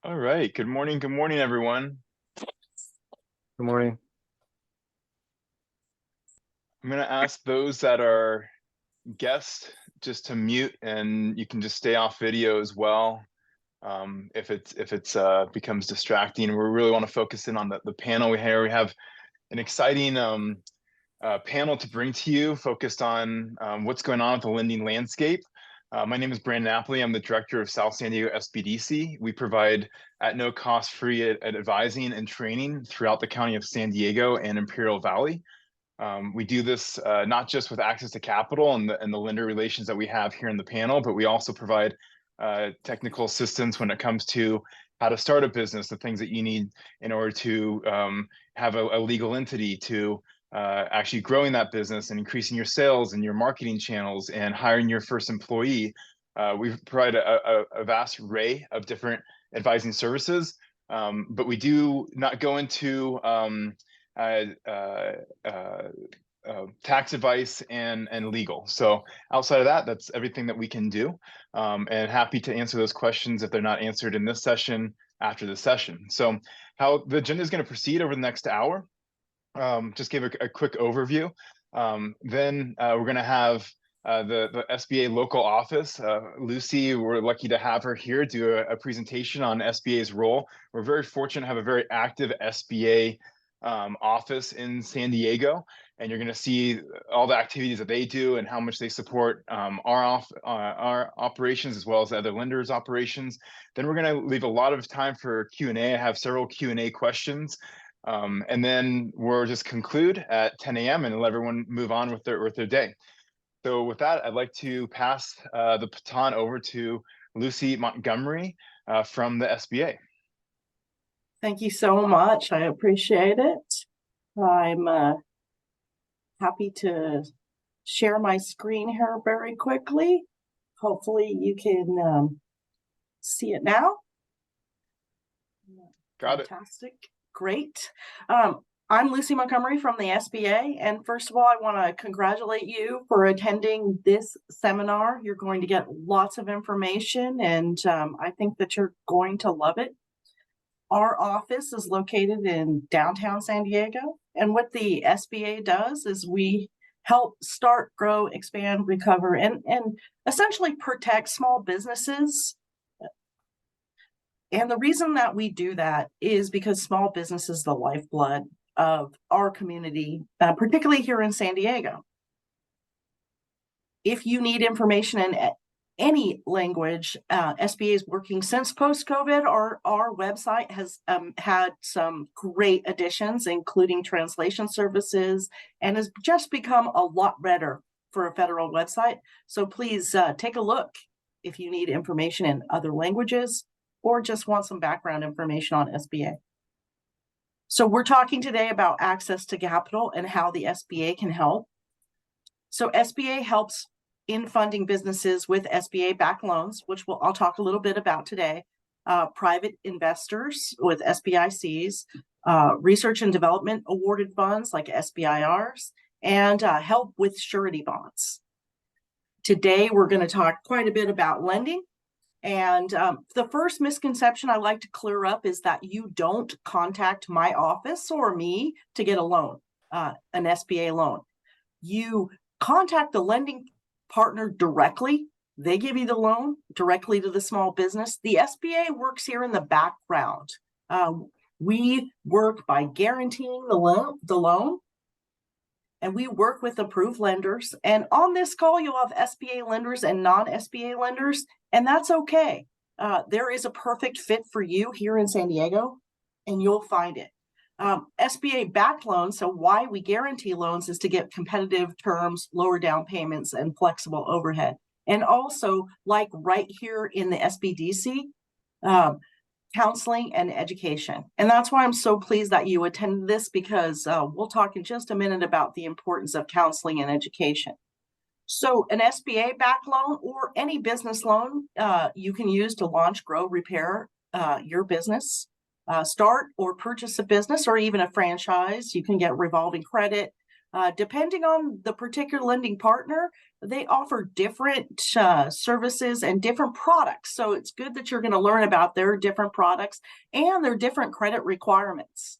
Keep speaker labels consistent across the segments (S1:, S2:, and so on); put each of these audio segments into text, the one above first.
S1: All right. Good morning. Good morning, everyone.
S2: Good morning.
S1: I'm going to ask those that are guests just to mute, and you can just stay off video as well. If it's becomes distracting, we really want to focus in on the panel we have. We have an exciting panel to bring to you, focused on what's going on with the lending landscape. My name is Brandon Napoli. I'm the director of South San Diego SBDC. We provide at no cost free advising and training throughout the county of San Diego and Imperial Valley. We do this not just with access to capital and the lender relations that we have here in the panel, but we also provide technical assistance when it comes to how to start a business, the things that you need in order to have a legal entity, to actually growing that business and increasing your sales and your marketing channels and hiring your first employee. We provide a vast array of different advising services, but we do not go into tax advice and legal. So outside of that, that's everything that we can do, and happy to answer those questions if they're not answered in this session after the session. So how the agenda is going to proceed over the next hour. Just give a quick overview. Then we're going to have the SBA local office. Lucy, we're lucky to have her here do a presentation on SBA's role. We're very fortunate to have a very active SBA office in San Diego, and you're going to see all the activities that they do and how much they support our operations as well as other lenders' operations. Then we're going to leave a lot of time for Q&A. I have several Q&A questions. And then we'll just conclude at 10 a.m. and let everyone move on with their day. So with that, I'd like to pass the baton over to Lucy Montgomery from the SBA.
S3: Thank you so much. I appreciate it. I'm happy to share my screen here very quickly. Hopefully you can see it now.
S1: Got it.
S3: Fantastic. Great. I'm Lucy Montgomery from the SBA. And first of all, I want to congratulate you for attending this seminar. You're going to get lots of information, and I think that you're going to love it. Our office is located in downtown San Diego. And what the SBA does is we help start, grow, expand, recover, and essentially protect small businesses. And the reason that we do that is because small business is the lifeblood of our community, particularly here in San Diego. If you need information in any language, SBA is working since post-COVID. Our website has had some great additions, including translation services, and has just become a lot better for a federal website. So please take a look if you need information in other languages or just want some background information on SBA. So we're talking today about access to capital and how the SBA can help. So SBA helps in funding businesses with SBA-backed loans, which I'll talk a little bit about today, private investors with SBICs, research and development awarded funds like SBIRs, and help with surety bonds. Today, we're going to talk quite a bit about lending. And the first misconception I like to clear up is that you don't contact my office or me to get a loan, an SBA loan. You contact the lending partner directly. They give you the loan directly to the small business. The SBA works here in the background. We work by guaranteeing the loan, and we work with approved lenders. And on this call, you'll have SBA lenders and non-SBA lenders, and that's okay. There is a perfect fit for you here in San Diego, and you'll find it. SBA-backed loans, so why we guarantee loans is to get competitive terms, lower down payments, and flexible overhead. And also, like right here in the SBDC, counseling and education. And that's why I'm so pleased that you attended this, because we'll talk in just a minute about the importance of counseling and education. So an SBA-backed loan or any business loan you can use to launch, grow, repair your business, start or purchase a business, or even a franchise. You can get revolving credit, Depending on the particular lending partner, they offer different services and different products. So it's good that you're going to learn about their different products and their different credit requirements.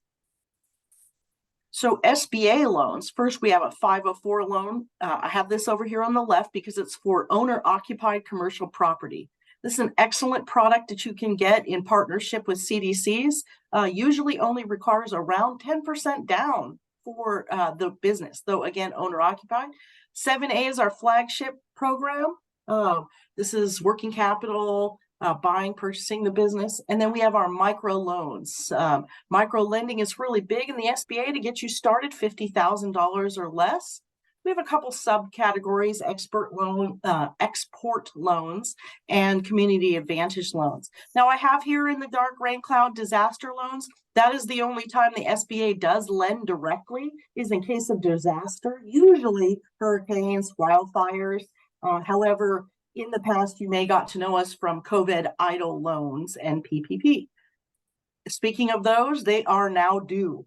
S3: So SBA loans, first we have a 504 loan. I have this over here on the left because it's for owner-occupied commercial property. This is an excellent product that you can get in partnership with CDCs. Usually only requires around 10% down for the business, though again, owner-occupied. 7A is our flagship program. This is working capital, buying, purchasing the business. And then we have our micro loans. Micro lending is really big in the SBA to get you started, $50,000 or less. We have a couple subcategories: export loans and community advantage loans. Now I have here in the dark rain cloud disaster loans. That is the only time the SBA does lend directly, is in case of disaster, usually hurricanes, wildfires. However, in the past, you may got to know us from COVID EIDL loans and PPP. Speaking of those, they are now due.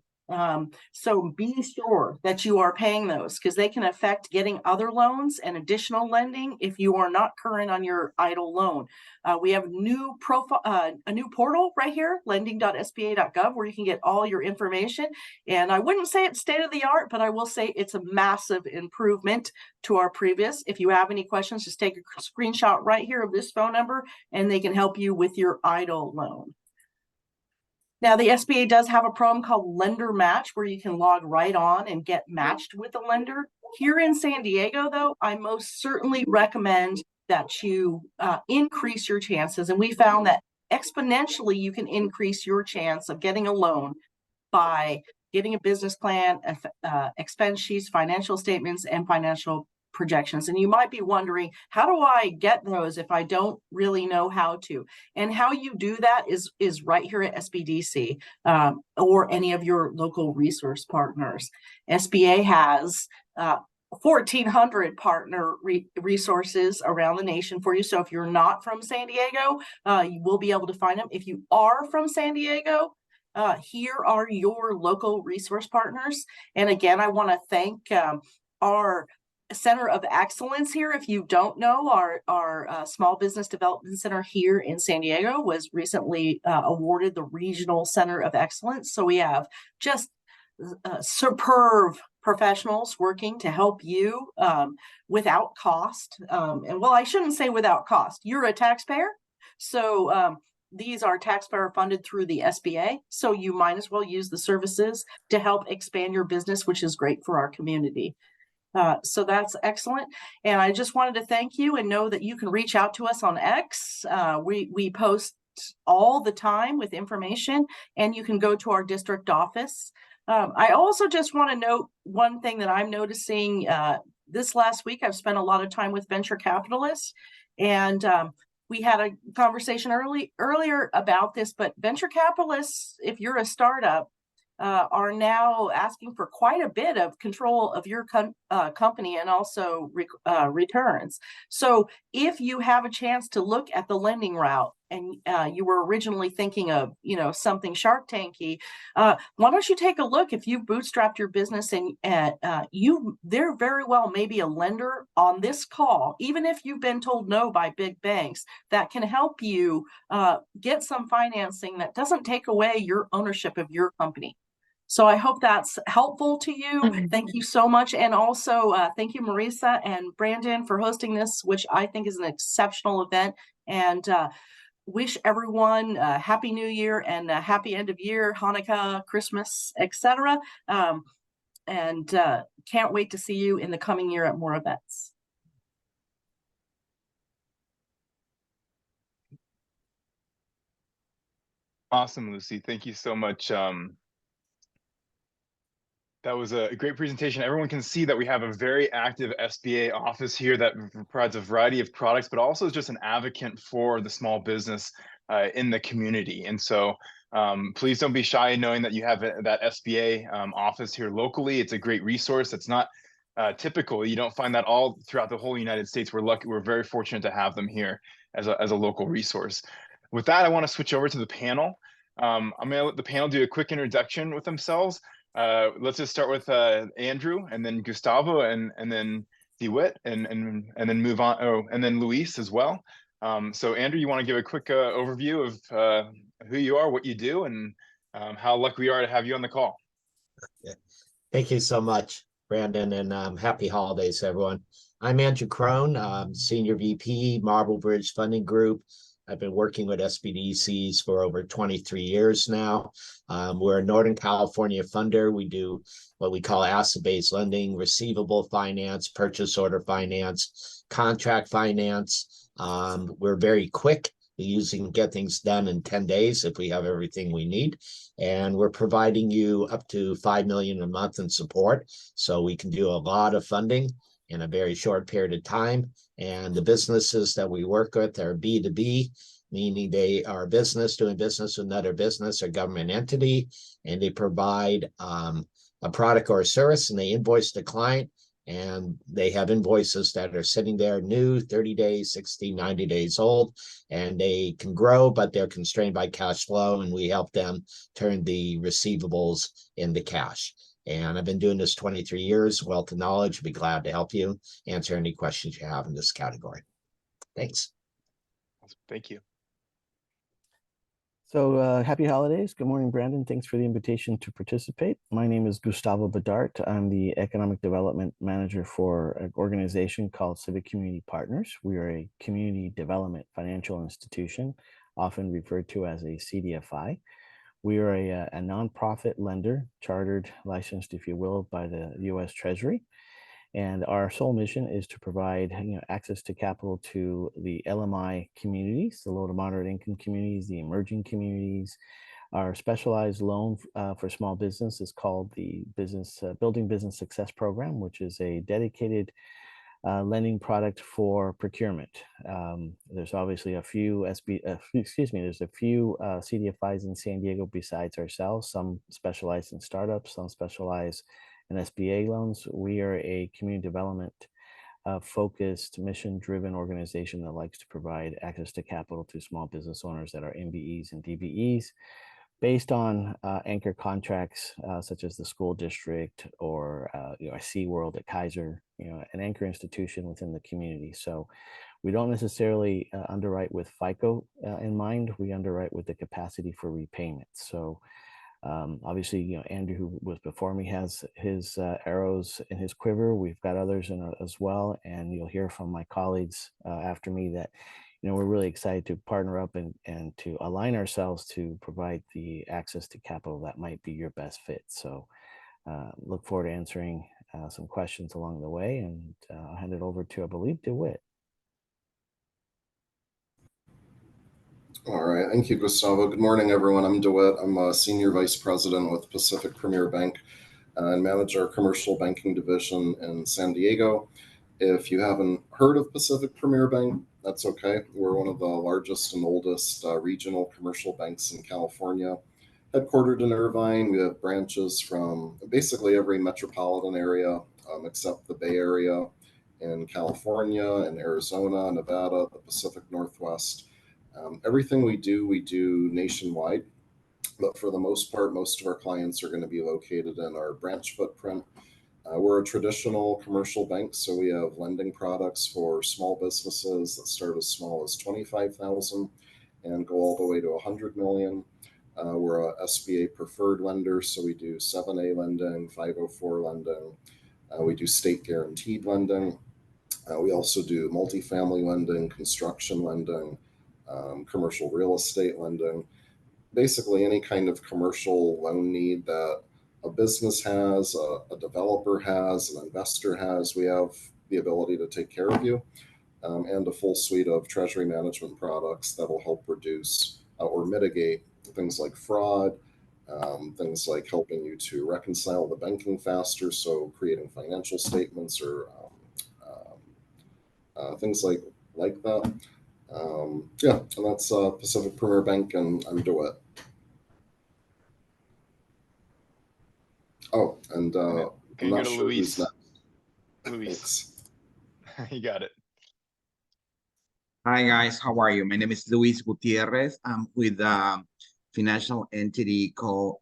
S3: So be sure that you are paying those, because they can affect getting other loans and additional lending if you are not current on your EIDL loan. We have a new portal right here, lending.sba.gov, where you can get all your information. And I wouldn't say it's state of the art, but I will say it's a massive improvement to our previous. If you have any questions, just take a screenshot right here of this phone number and they can help you with your EIDL loan. Now, the SBA does have a program called Lender Match, where you can log right on and get matched with a lender. Here in San Diego, though, I most certainly recommend that you increase your chances. And we found that exponentially you can increase your chance of getting a loan by getting a business plan, expense sheets, financial statements, and financial projections. And you might be wondering, how do I get those if I don't really know how to? And how you do that is right here at SBDC or any of your local resource partners. SBA has 1,400 partner resources around the nation for you. So if you're not from San Diego, you will be able to find them. If you are from San Diego, here are your local resource partners. And again, I want to thank our Center of Excellence here. If you don't know, our Small Business Development Center here in San Diego was recently awarded the Regional Center of Excellence. So we have just superb professionals working to help you without cost. And well, I shouldn't say without cost. You're a taxpayer. So these are taxpayer funded through the SBA. So you might as well use the services to help expand your business, which is great for our community. So that's excellent. And I just wanted to thank you and know that you can reach out to us on X. We post all the time with information, and you can go to our district office. I also just want to note one thing that I'm noticing this last week. I've spent a lot of time with venture capitalists, and we had a conversation earlier about this, but venture capitalists, if you're a startup, are now asking for quite a bit of control of your company and also returns. So if you have a chance to look at the lending route and you were originally thinking of, something Shark Tanky, why don't you take a look? If you bootstrapped your business and there very well may be a lender on this call, even if you've been told no by big banks, that can help you get some financing that doesn't take away your ownership of your company. So I hope that's helpful to you. Thank you so much. And also thank you, Marisa and Brandon, for hosting this, which I think is an exceptional event. And wish everyone a happy new year and a happy end of year, Hanukkah, Christmas, etc. And can't wait to see you in the coming year at more events.
S1: Awesome, Lucy. Thank you so much. That was a great presentation. Everyone can see that we have a very active SBA office here that provides a variety of products, but also is just an advocate for the small business in the community. And so please don't be shy in knowing that you have that SBA office here locally. It's a great resource. It's not typical. You don't find that all throughout the whole United States. We're lucky. We're very fortunate to have them here as a local resource. With that, I want to switch over to the panel. I'm going to let the panel do a quick introduction with themselves. let's just start with Andrew, and then Gustavo, and then DeWitt, and then move on. Oh, and then Luis as well. So Andrew, you want to give a quick overview of who you are, what you do, and how lucky we are to have you on the call.
S4: Yeah. Thank you so much, Brandon, and happy holidays, everyone. I'm Andrew Crone, Senior VP, Marble Bridge Funding Group. I've been working with SBDCs for over 23 years now. We're a Northern California funder. We do what we call asset-based lending, receivable finance, purchase order finance, contract finance. We're very quick. We usually get things done in 10 days if we have everything we need. And we're providing you up to $5 million a month in support. So we can do a lot of funding in a very short period of time. And the businesses that we work with are B2B, meaning they are business doing business with another business or government entity, and they provide a product or a service, and they invoice the client, and they have invoices that are sitting there new, 30 days, 60, 90 days old, and they can grow, but they're constrained by cash flow, and we help them turn the receivables into cash. And I've been doing this 23 years, wealth of knowledge. I'd be glad to help you answer any questions you have in this category. Thanks.
S1: Thank you.
S2: So happy holidays. Good morning, Brandon. Thanks for the invitation to participate. My name is Gustavo Bedart. I'm the Economic Development Manager for an organization called Civic Community Partners. We are a community development financial institution, often referred to as a CDFI. We are a nonprofit lender, chartered, licensed, if you will, by the U.S. Treasury. And our sole mission is to provide access to capital to the LMI communities, the low to moderate income communities, the emerging communities. Our specialized loan for small business is called the Building Business Success Program, which is a dedicated lending product for procurement. There's obviously a few there's a few CDFIs in San Diego besides ourselves. Some specialize in startups, some specialize in SBA loans. We are a community development focused, mission-driven organization that likes to provide access to capital to small business owners that are MBEs and DBEs, based on anchor contracts such as the school district or a SeaWorld at Kaiser, an anchor institution within the community. So we don't necessarily underwrite with FICO in mind. We underwrite with the capacity for repayment. So obviously, Andrew, who was before me, has his arrows in his quiver. We've got others in as well, and you'll hear from my colleagues after me that we're really excited to partner up and to align ourselves to provide the access to capital that might be your best fit. So look forward to answering some questions along the way, and I'll hand it over to, I believe, DeWitt.
S5: All right, thank you, Gustavo. Good morning, everyone. I'm DeWitt. I'm a Senior Vice President with Pacific Premier Bank and manage our commercial banking division in San Diego. If you haven't heard of Pacific Premier Bank, that's okay. We're one of the largest and oldest regional commercial banks in California, headquartered in Irvine. We have branches from basically every metropolitan area except the Bay Area in California and Arizona, Nevada, the Pacific Northwest. Everything we do nationwide, but for the most part, most of our clients are going to be located in our branch footprint. We're a traditional commercial bank, so we have lending products for small businesses that start as small as $25,000 and go all the way to $100 million. We're a SBA preferred lender, so we do 7A lending, 504 lending. We do state guaranteed lending. We also do multifamily lending, construction lending, commercial real estate lending. Basically any kind of commercial loan need that a business has, a developer has, an investor has, we have the ability to take care of you, and a full suite of treasury management products that will help reduce or mitigate things like fraud, things like helping you to reconcile the banking faster, so creating financial statements or things like that. Yeah, and that's Pacific Premier Bank, and I'm DeWitt. Oh, and I'm not sure who's next.
S1: Luis. You got it.
S6: Hi guys, how are you? My name is Luis Gutierrez. I'm with financial entity called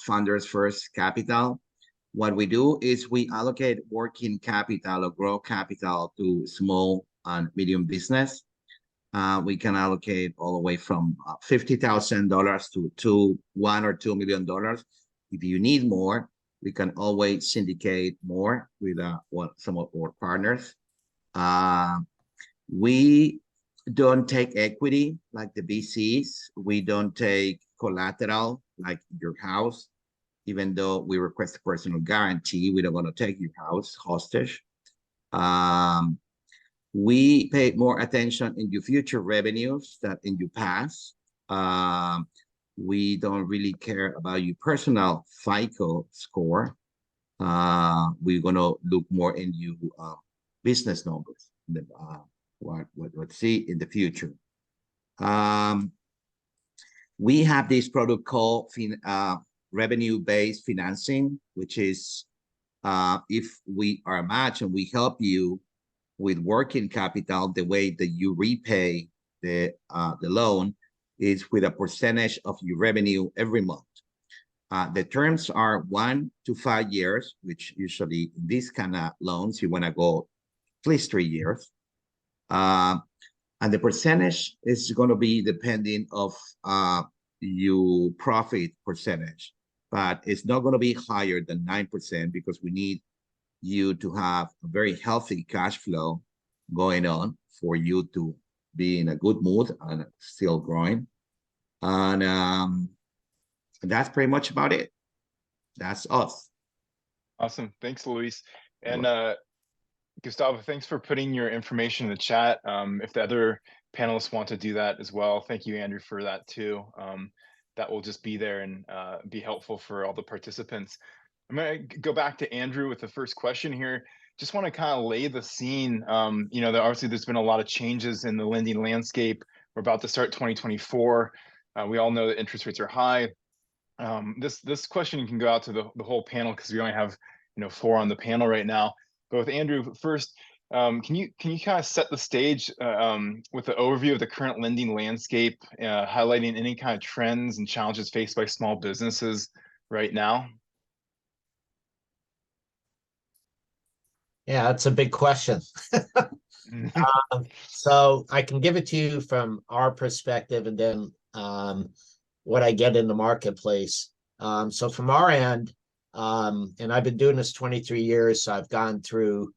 S6: Founders First Capital. What we do is we allocate working capital or growth capital to small and medium business. We can allocate all the way from $50,000 to $1 or $2 million. If you need more, we can always syndicate more with some of our partners. We don't take equity like the VCs. We don't take collateral like your house. Even though we request a personal guarantee, we don't want to take your house hostage. We pay more attention in your future revenues than in your past. We don't really care about your personal FICO score. We're going to look more in your business numbers, what see in the future. We have this product called revenue-based financing, which is if we are a match and we help you with working capital, the way that you repay the loan is with a percentage of your revenue every month. The terms are 1 to 5 years, which usually in these kind of loans, you want to go at least 3 years. And the percentage is going to be depending of your profit percentage, but it's not going to be higher than 9% because we need you to have a very healthy cash flow going on for you to be in a good mood and still growing. And that's pretty much about it. That's us.
S1: Awesome. Thanks, Luis. And Gustavo, thanks for putting your information in the chat. If the other panelists want to do that as well, thank you, Andrew, for that too. That will just be there and be helpful for all the participants. I'm going to go back to Andrew with the first question here. Just want to kind of lay the scene. Obviously there's been a lot of changes in the lending landscape. We're about to start 2024. We all know that interest rates are high. This question can go out to the whole panel because we only have 4 on the panel right now. But with Andrew first, can you kind of set the stage with the overview of the current lending landscape, highlighting any kind of trends and challenges faced by small businesses right now?
S4: Yeah, that's a big question. So I can give it to you from our perspective and then what I get in the marketplace. So from our end, and I've been doing this 23 years, so I've gone through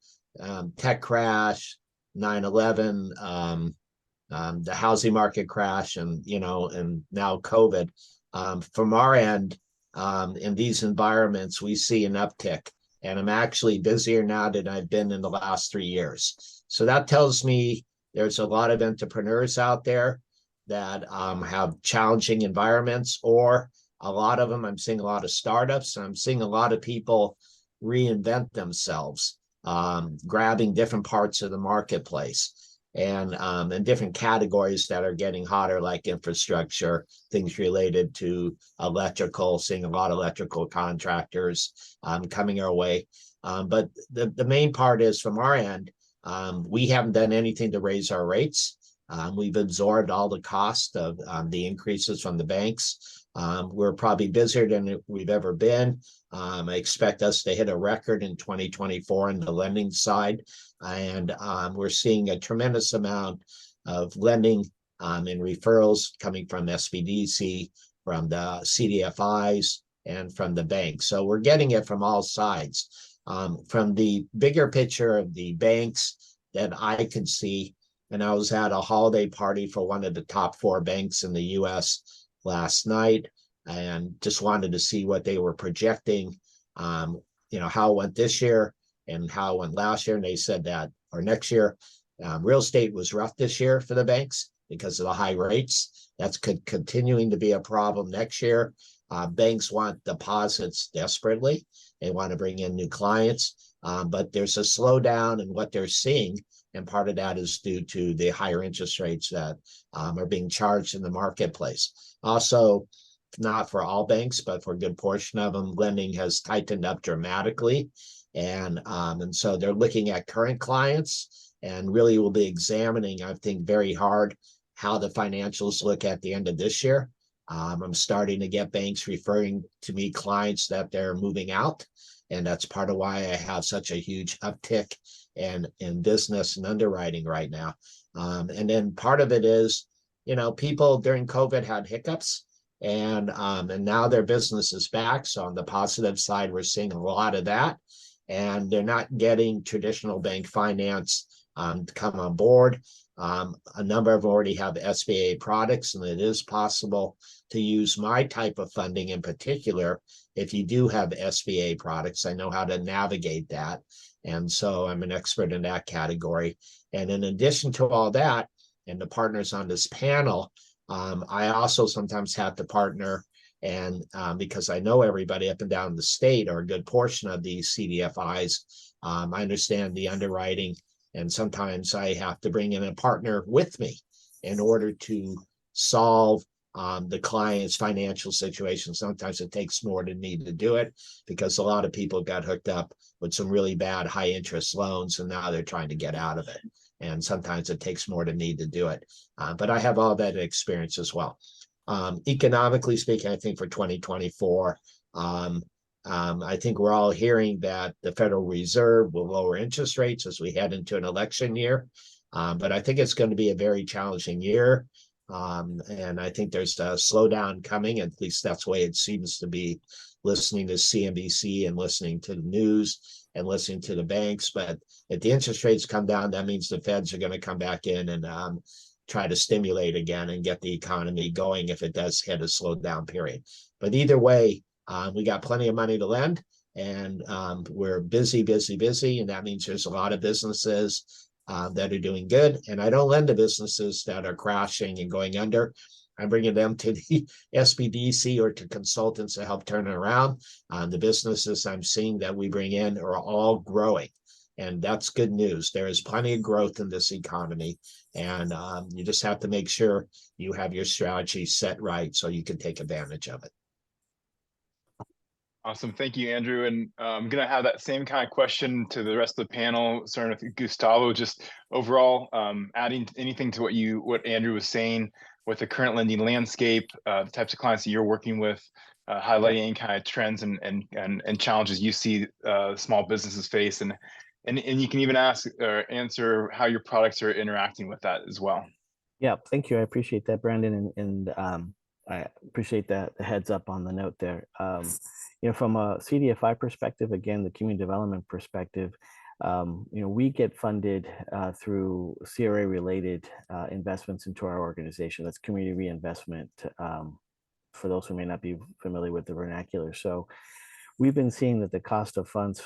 S4: tech crash, 9/11, the housing market crash, and and now COVID. From our end, in these environments, we see an uptick, and I'm actually busier now than I've been in the last 3 years. So that tells me there's a lot of entrepreneurs out there that have challenging environments, or a lot of them, I'm seeing a lot of startups, and I'm seeing a lot of people reinvent themselves, grabbing different parts of the marketplace and in different categories that are getting hotter, like infrastructure, things related to electrical, seeing a lot of electrical contractors coming our way. But the main part is from our end, we haven't done anything to raise our rates. We've absorbed all the cost of the increases from the banks. We're probably busier than we've ever been. I expect us to hit a record in 2024 on the lending side. And we're seeing a tremendous amount of lending and referrals coming from SBDC, from the CDFIs, and from the banks. So we're getting it from all sides. From the bigger picture of the banks that I can see, and I was at a holiday party for one of the top 4 banks in the US last night, and just wanted to see what they were projecting, how it went this year and how it went last year. And they said that, or next year, real estate was rough this year for the banks because of the high rates. That's continuing to be a problem next year. Banks want deposits desperately. They want to bring in new clients, but there's a slowdown in what they're seeing. And part of that is due to the higher interest rates that are being charged in the marketplace. Also, not for all banks, but for a good portion of them, lending has tightened up dramatically. And so they're looking at current clients and really will be examining, I think, very hard how the financials look at the end of this year I'm starting to get banks referring to me clients that they're moving out. And that's part of why I have such a huge uptick in business and underwriting right now. And then part of it is, you know, people during COVID had hiccups, and now their business is back. So on the positive side, we're seeing a lot of that, and they're not getting traditional bank finance to come on board. A number of them already have SBA products, and it is possible to use my type of funding in particular. If you do have SBA products, I know how to navigate that. And so I'm an expert in that category. And in addition to all that, and the partners on this panel, I also sometimes have to partner, and because I know everybody up and down the state, or a good portion of these CDFIs, I understand the underwriting, and sometimes I have to bring in a partner with me in order to solve the client's financial situation. Sometimes it takes more than me to do it, because a lot of people got hooked up with some really bad high interest loans, and now they're trying to get out of it. And sometimes it takes more than me to do it. But I have all that experience as well. Economically speaking, I think for 2024, I think we're all hearing that the Federal Reserve will lower interest rates as we head into an election year. But I think it's going to be a very challenging year. And I think there's a slowdown coming. At least that's the way it seems to be, listening to CNBC and listening to the news and listening to the banks. But if the interest rates come down, that means the Feds are going to come back in and try to stimulate again and get the economy going if it does hit a slowdown period. But either way, we got plenty of money to lend, and we're busy, and that means there's a lot of businesses that are doing good. And I don't lend to businesses that are crashing and going under. I'm bringing them to the SBDC or to consultants to help turn it around. The businesses I'm seeing that we bring in are all growing, and that's good news. There is plenty of growth in this economy, and you just have to make sure you have your strategy set right so you can take advantage of it.
S1: Awesome. Thank you, Andrew. And I'm going to have that same kind of question to the rest of the panel, starting with Gustavo, just overall, adding anything to what Andrew was saying with the current lending landscape, the types of clients that you're working with, highlighting any kind of trends and challenges you see small businesses face. And you can even ask or answer how your products are interacting with that as well.
S2: Yeah, thank you. I appreciate that, Brandon. And I appreciate that heads up on the note there. You know, from a CDFI perspective, again, the community development perspective, you know, we get funded through CRA related investments into our organization. That's community reinvestment, for those who may not be familiar with the vernacular. So we've been seeing that the cost of funds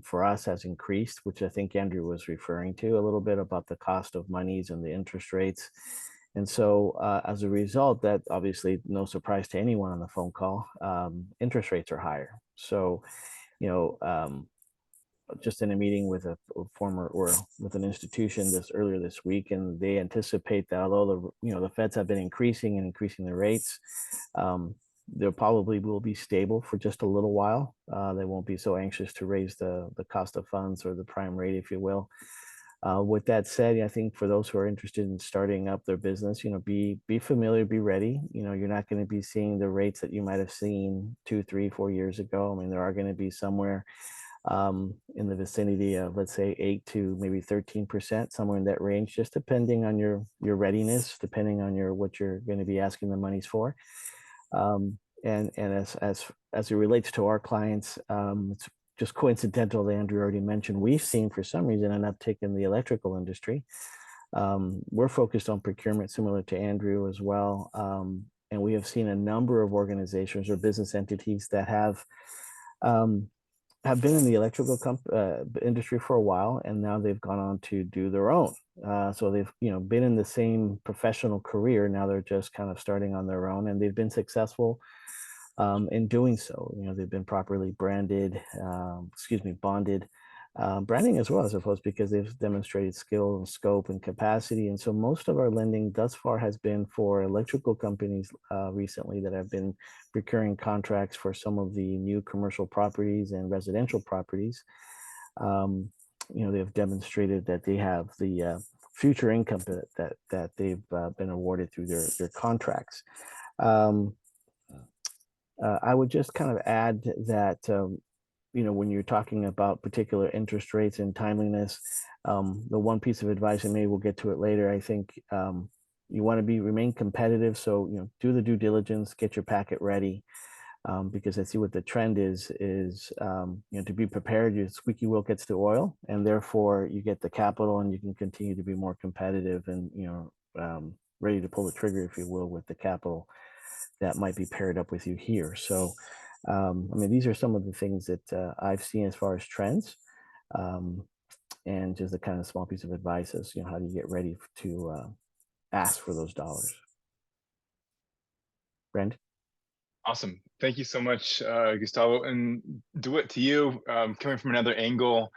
S2: for us has increased, which I think Andrew was referring to a little bit about the cost of monies and the interest rates. And so as a result, that obviously no surprise to anyone on the phone call, interest rates are higher. So, you know, just in a meeting with a former or with an institution earlier this week, and they anticipate that although the Feds have been increasing the rates, they probably will be stable for just a little while. They won't be so anxious to raise the cost of funds or the prime rate, if you will. With that said, I think for those who are interested in starting up their business, you know, be familiar, be ready. You know, you're not going to be seeing the rates that you might have seen 2, 3, 4 years ago. I mean, there are going to be somewhere in the vicinity of, let's say, 8 to maybe 13%, somewhere in that range, just depending on your readiness, depending on what you're going to be asking the monies for. And as it relates to our clients, it's just coincidental that Andrew already mentioned, we've seen for some reason an uptick in the electrical industry. We're focused on procurement, similar to Andrew as well. And we have seen a number of organizations or business entities that have been in the electrical industry for a while, and now they've gone on to do their own. So they've been in the same professional career. Now they're just kind of starting on their own, and they've been successful in doing so. You know, they've been properly branded, bonded, branding as well, I suppose, because they've demonstrated skill and scope and capacity. And so most of our lending thus far has been for electrical companies recently that have been procuring contracts for some of the new commercial properties and residential properties. They've demonstrated that they have the future income that they've been awarded through their contracts. Um, I would just kind of add that, when you're talking about particular interest rates and timeliness, the one piece of advice, and maybe we'll get to it later, I think you want to remain competitive. So, do the due diligence, get your packet ready. Because I see what the trend is to be prepared, your squeaky wheel gets the oil, and therefore you get the capital and you can continue to be more competitive and, ready to pull the trigger, if you will, with the capital that might be paired up with you here. So, these are some of the things that I've seen as far as trends. And just a kind of small piece of advice is, how do you get ready to ask for those dollars? Brandon?
S1: Awesome. Thank you so much, Gustavo. And DeWitt, to you, coming from another angle,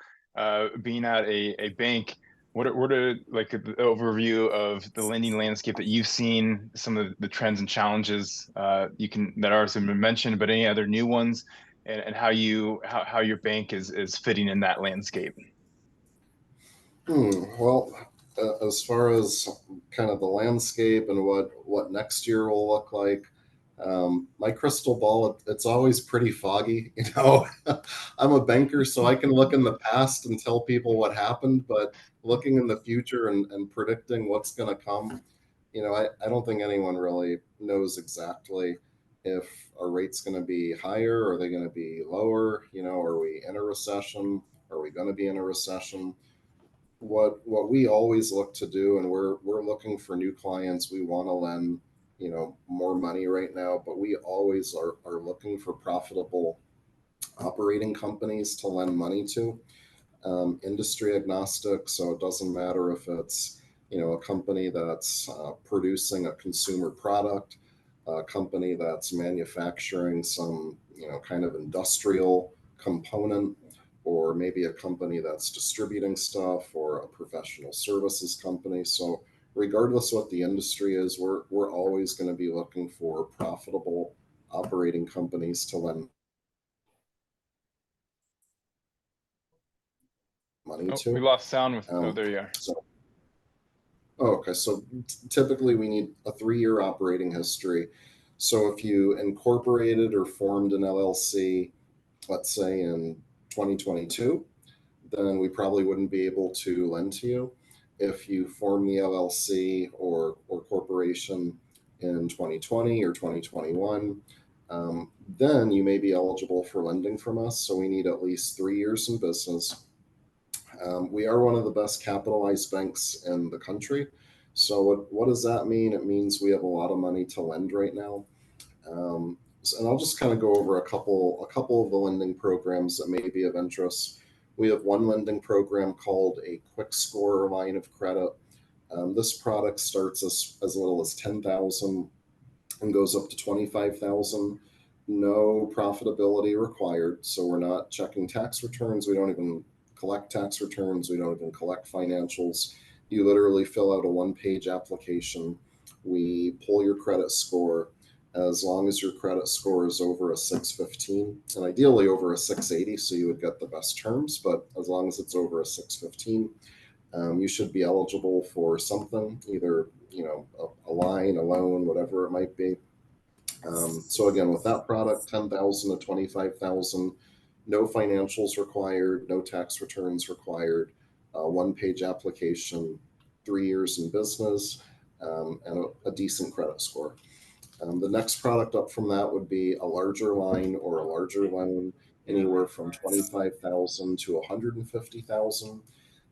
S1: being at a bank, what are like the overview of the lending landscape that you've seen, some of the trends and challenges that ours have been mentioned, but any other new ones, and how your bank is fitting in that landscape?
S5: Well, as far as kind of the landscape and what next year will look like, my crystal ball, it's always pretty foggy. I'm a banker, so I can look in the past and tell people what happened, but looking in the future and predicting what's going to come, I don't think anyone really knows exactly if our rate's going to be higher, or are they going to be lower? Are we in a recession? Are we going to be in a recession? What we always look to do, and we're looking for new clients. We want to lend more money right now, but we always are looking for profitable operating companies to lend money to, industry agnostic. So it doesn't matter if it's a company that's producing a consumer product, a company that's manufacturing some kind of industrial component, or maybe a company that's distributing stuff, or a professional services company. So regardless what the industry is, we're always going to be looking for profitable operating companies to lend money to.
S1: We lost sound with. There you are.
S5: Okay, so typically we need a 3-year operating history. So if you incorporated or formed an LLC, let's say in 2022, then we probably wouldn't be able to lend to you. If you form the LLC or corporation in 2020 or 2021, then you may be eligible for lending from us. So we need at least 3 years in business. We are one of the best capitalized banks in the country. So what does that mean? It means we have a lot of money to lend right now. And I'll just kind of go over a couple of the lending programs that may be of interest. We have one lending program called a Quick Score line of credit. This product starts as little as $10,000 and goes up to $25,000. No profitability required. So we're not checking tax returns. We don't even collect tax returns. We don't even collect financials. You literally fill out a 1-page application. We pull your credit score. As long as your credit score is over a 615, and ideally over a 680, so you would get the best terms, but as long as it's over a 615, you should be eligible for something, either a line, a loan, whatever it might be. So again, with that product, $10,000 to $25,000, no financials required, no tax returns required, 1-page application, 3 years in business, and a decent credit score. The next product up from that would be a larger line or a larger loan, anywhere from $25,000 to $150,000.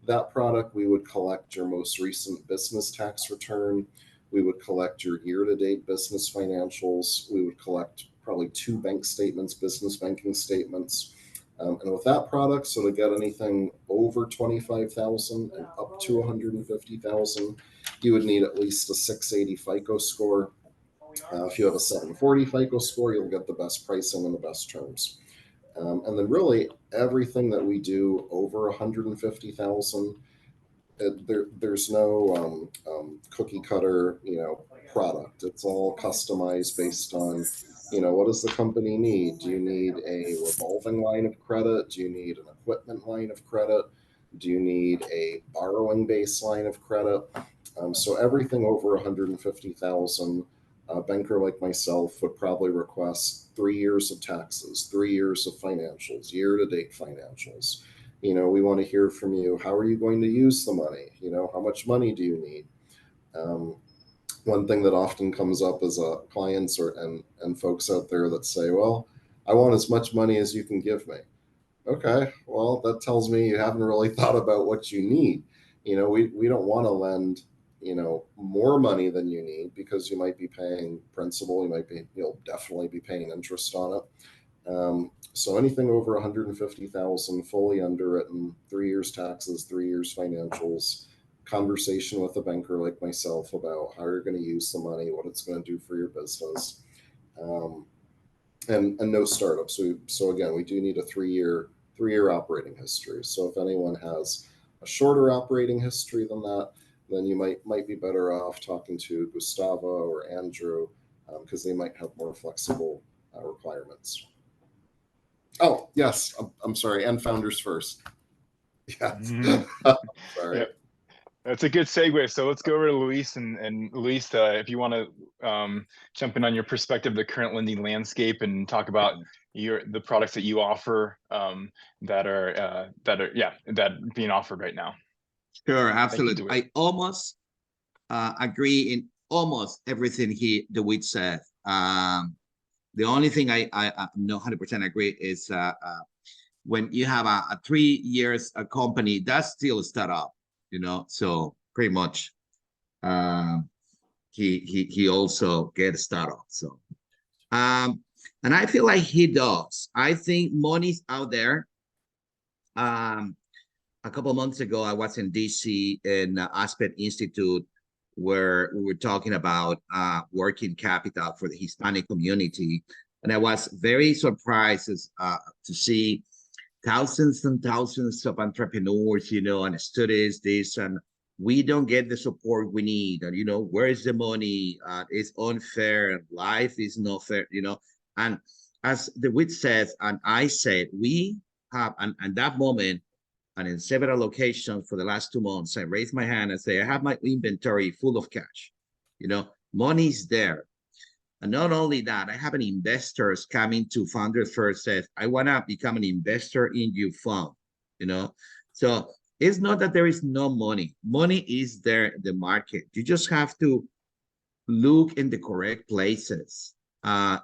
S5: That product, we would collect your most recent business tax return. We would collect your year-to-date business financials. We would collect probably 2 bank statements, business banking statements. And with that product, so to get anything over $25,000 and up to $150,000, you would need at least a 680 FICO score. If you have a 740 FICO score, you'll get the best pricing and the best terms. And then really everything that we do over 150,000, there's no cookie cutter, product. It's all customized based on, what does the company need? Do you need a revolving line of credit? Do you need an equipment line of credit? Do you need a borrowing base line of credit? So everything over 150,000, A banker like myself would probably request 3 years of taxes, 3 years of financials, year-to-date financials. We want to hear from you. How are you going to use the money? How much money do you need? One thing that often comes up is clients and folks out there that say, well, I want as much money as you can give me. Okay, well, that tells me you haven't really thought about what you need. We don't want to lend, more money than you need, because you might be paying principal, you'll definitely be paying interest on it. So anything over 150,000, fully underwritten, 3 years taxes, 3 years financials, conversation with a banker like myself about how you're going to use the money, what it's going to do for your business, and no startups. So again, we do need a 3-year operating history. So if anyone has a shorter operating history than that, then you might be better off talking to Gustavo or Andrew, because they might have more flexible requirements. Oh, yes, I'm sorry, and founders first. Yes. Sorry.
S1: Yep. That's a good segue. So let's go over to Luis, and Luis, if you want to jump in on your perspective of the current lending landscape and talk about the products that you offer that are being offered right now.
S6: Sure, absolutely. I almost agree in almost everything DeWitt said. The only thing I'm not 100% agree is when you have a 3 years a company, that's still a startup. So pretty much he also get started. So and I feel like he does. I think money's out there. A couple of months ago, I was in DC in Aspen Institute, where we were talking about working capital for the Hispanic community, and I was very surprised to see thousands and thousands of entrepreneurs, and studies this, and we don't get the support we need. And, where's the money? It's unfair. Life is not fair, And as DeWitt says, and I said, we have, and that moment, and in several locations for the last 2 months, I raised my hand and say, I have my inventory full of cash. Money's there. And not only that, I have an investors coming to Founders First, says, I want to become an investor in your fund, So it's not that there is no money. Money is there in the market. You just have to look in the correct places.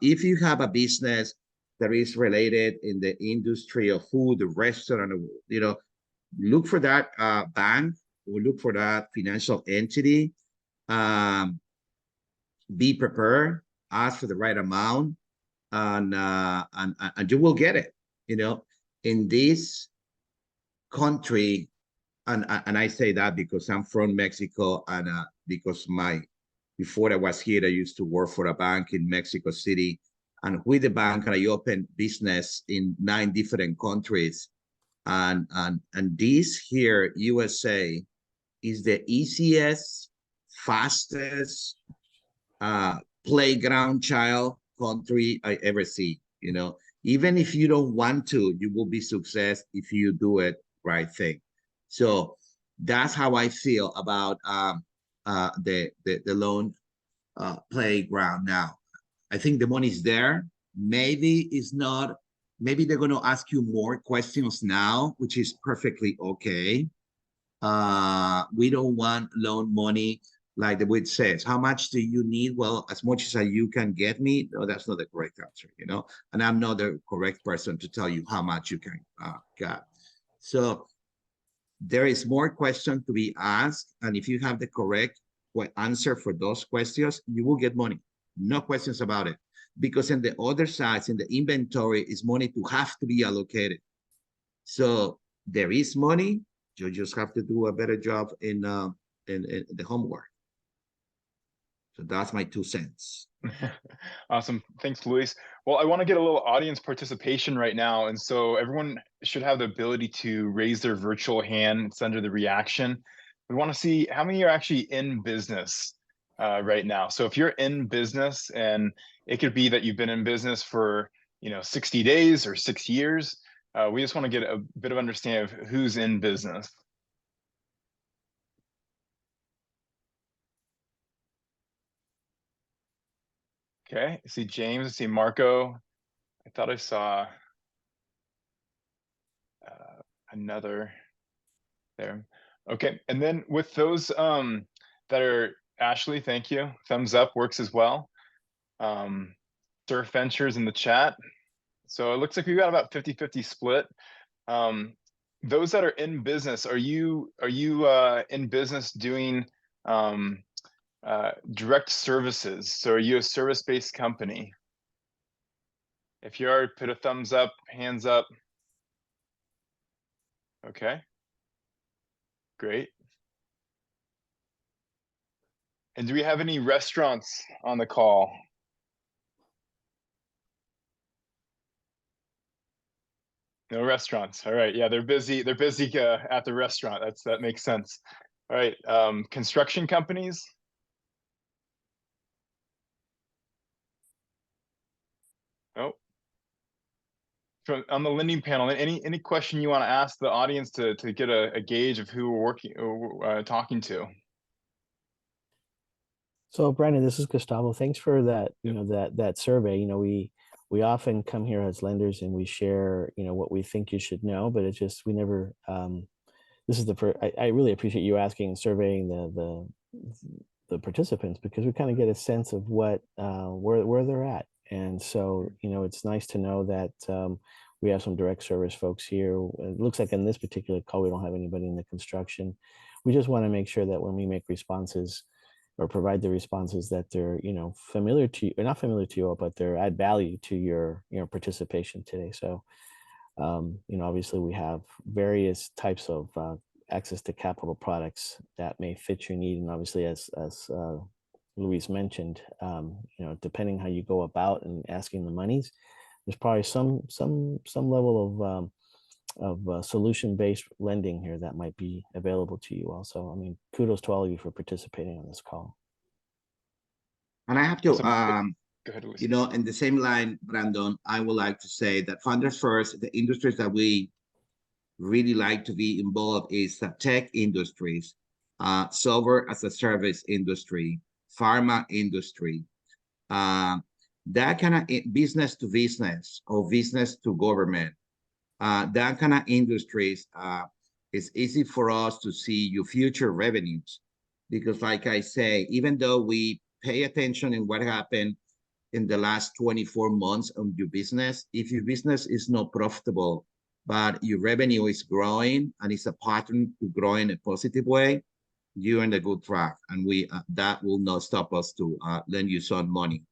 S6: If you have a business that is related in the industry of food, the restaurant, look for that bank, or look for that financial entity. Be prepared. Ask for the right amount, and you will get it. In this country, and I say that because I'm from Mexico, and because before I was here, I used to work for a bank in Mexico City, and with the bank, I opened business in 9 different countries, and this here, USA, is the easiest, fastest playground child country I ever see. Even if you don't want to, you will be success if you do it right thing. So that's how I feel about the loan playground now. I think the money's there. Maybe it's not. Maybe they're going to ask you more questions now, which is perfectly okay. We don't want loan money. Like the word says, how much do you need? Well, as much as you can get me. No, that's not the correct answer, and I'm not the correct person to tell you how much you can get. So there is more questions to be asked, and if you have the correct answer for those questions, you will get money. No questions about it, because in the other side, in the inventory, is money to have to be allocated. So there is money. You just have to do a better job in the homework. So that's my 2 cents.
S1: Awesome. Thanks, Luis. Well, I want to get a little audience participation right now. And so everyone should have the ability to raise their virtual hand. It's under the reaction. We want to see how many are actually in business right now. So if you're in business, and it could be that you've been in business for 60 days or 6 years, we just want to get a bit of understanding of who's in business. Okay, I see James, I see Marco. I thought I saw another there. Okay, and then with those that are, Ashley, thank you. Thumbs up works as well. Surf Ventures in the chat. So it looks like we've got about 50-50 split. Those that are in business, are you in business doing direct services? So are you a service-based company? If you are, put a thumbs up, hands up. Okay, great. And do we have any restaurants on the call? No restaurants. All right. Yeah, they're busy. They're busy at the restaurant. That makes sense. All right. Construction companies. Oh. On the lending panel, any question you want to ask the audience to get a gauge of who we're talking to?
S2: So Brandon, this is Gustavo. Thanks for that, that survey. We often come here as lenders and we share, what we think you should know, but it's just, we never, this is the first, I really appreciate you asking and surveying the participants, because we kind of get a sense of what, where they're at. And so, it's nice to know that we have some direct service folks here. It looks like in this particular call, we don't have anybody in the construction. We just want to make sure that when we make responses or provide the responses, that they're, familiar to you, or not familiar to you, but they're add value to your, participation today. So, obviously we have various types of access to capital products that may fit your need. And obviously, as Luis mentioned, depending how you go about and asking the monies, there's probably some level of solution-based lending here that might be available to you also. I mean, kudos to all of you for participating on this call.
S6: And I have to,
S1: Go ahead, Luis.
S6: in the same line, Brandon, I would like to say that Founders First, the industries that we really like to be involved is the tech industries, software as a service industry, pharma industry, that kind of business to business or business to government. That kind of industries, it's easy for us to see your future revenues, because like I say, even though we pay attention in what happened in the last 24 months on your business, if your business is not profitable, but your revenue is growing and it's a pattern to grow in a positive way, you're in a good track, and we that will not stop us to lend you some money.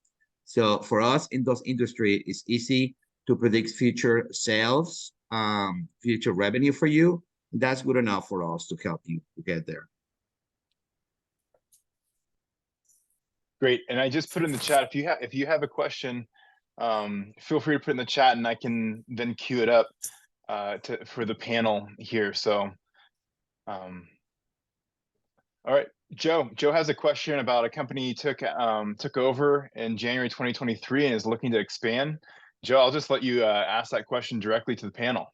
S6: So for us in those industries, it's easy to predict future sales, future revenue for you. That's good enough for us to help you to get there.
S1: Great. And I just put in the chat, if you have a question, feel free to put in the chat and I can then queue it up for the panel here. So, all right, Joe has a question about a company he took over in January 2023 and is looking to expand. Joe, I'll just let you ask that question directly to the panel.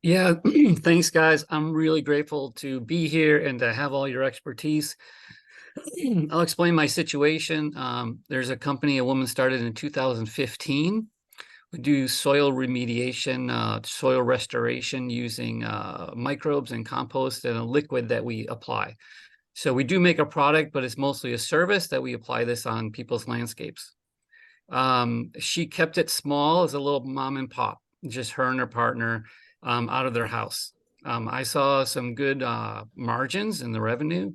S7: Yeah, thanks, guys. I'm really grateful to be here and to have all your expertise. I'll explain my situation. There's a company a woman started in 2015. We do soil remediation, soil restoration using microbes and compost and a liquid that we apply. So we do make a product, but it's mostly a service that we apply this on people's landscapes. She kept it small as a little mom and pop, just her and her partner out of their house. I saw some good margins in the revenue,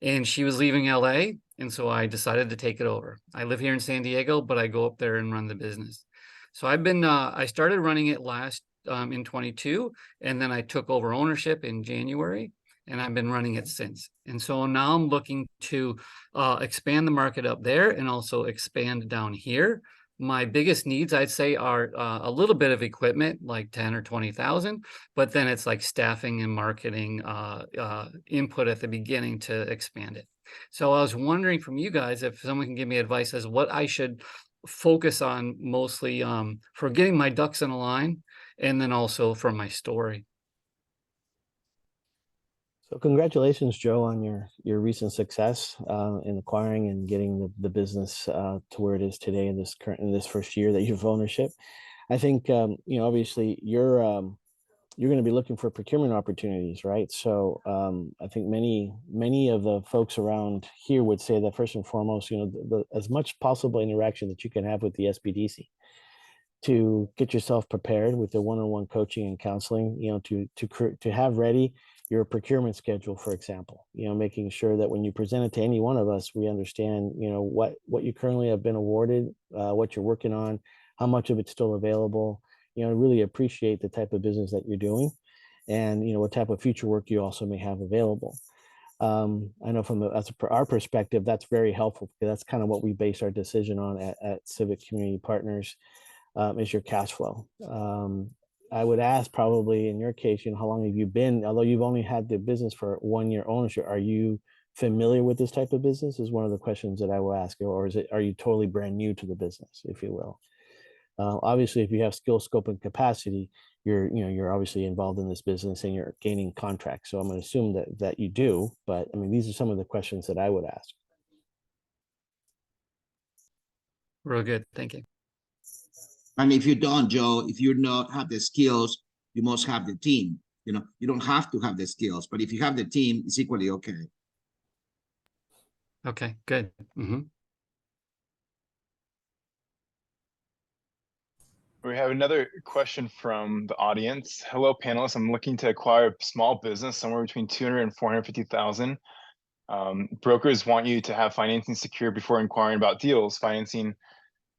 S7: and she was leaving LA, and so I decided to take it over. I live here in San Diego, but I go up there and run the business. So I've been, I started running it last in 22, and then I took over ownership in January, and I've been running it since. And so now I'm looking to expand the market up there and also expand down here. My biggest needs, I'd say, are a little bit of equipment, like 10 or 20,000, but then it's like staffing and marketing input at the beginning to expand it. So I was wondering from you guys if someone can give me advice as what I should focus on mostly for getting my ducks in a line, and then also for my story.
S2: So congratulations, Joe, on your recent success in acquiring and getting the business to where it is today in this first year that you have ownership. I think obviously you're going to be looking for procurement opportunities, right? So I think many of the folks around here would say that first and foremost, the as much possible interaction that you can have with the SBDC to get yourself prepared with the one-on-one coaching and counseling, to have ready your procurement schedule, for example, making sure that when you present it to any one of us, we understand, what you currently have been awarded, what you're working on, how much of it's still available, really appreciate the type of business that you're doing and, what type of future work you also may have available. I know from our perspective, that's very helpful because that's kind of what we base our decision on at Civic Community Partners. Is your cash flow. I would ask probably in your case, how long have you been, although you've only had the business for 1 year ownership, are you familiar with this type of business is one of the questions that I will ask you, or are you totally brand new to the business, if you will? Obviously, if you have skill, scope, and capacity, you're obviously involved in this business and you're gaining contracts. So I'm going to assume that you do, but I mean, these are some of the questions that I would ask.
S7: Real good. Thank you.
S6: And if you don't, Joe, if you not have the skills, you must have the team. You don't have to have the skills, but if you have the team, it's equally okay.
S7: Okay, good. Mm-hmm.
S1: We have another question from the audience. Hello, panelists. I'm looking to acquire a small business somewhere between 200 and 450,000. Brokers want you to have financing secure before inquiring about deals. Financing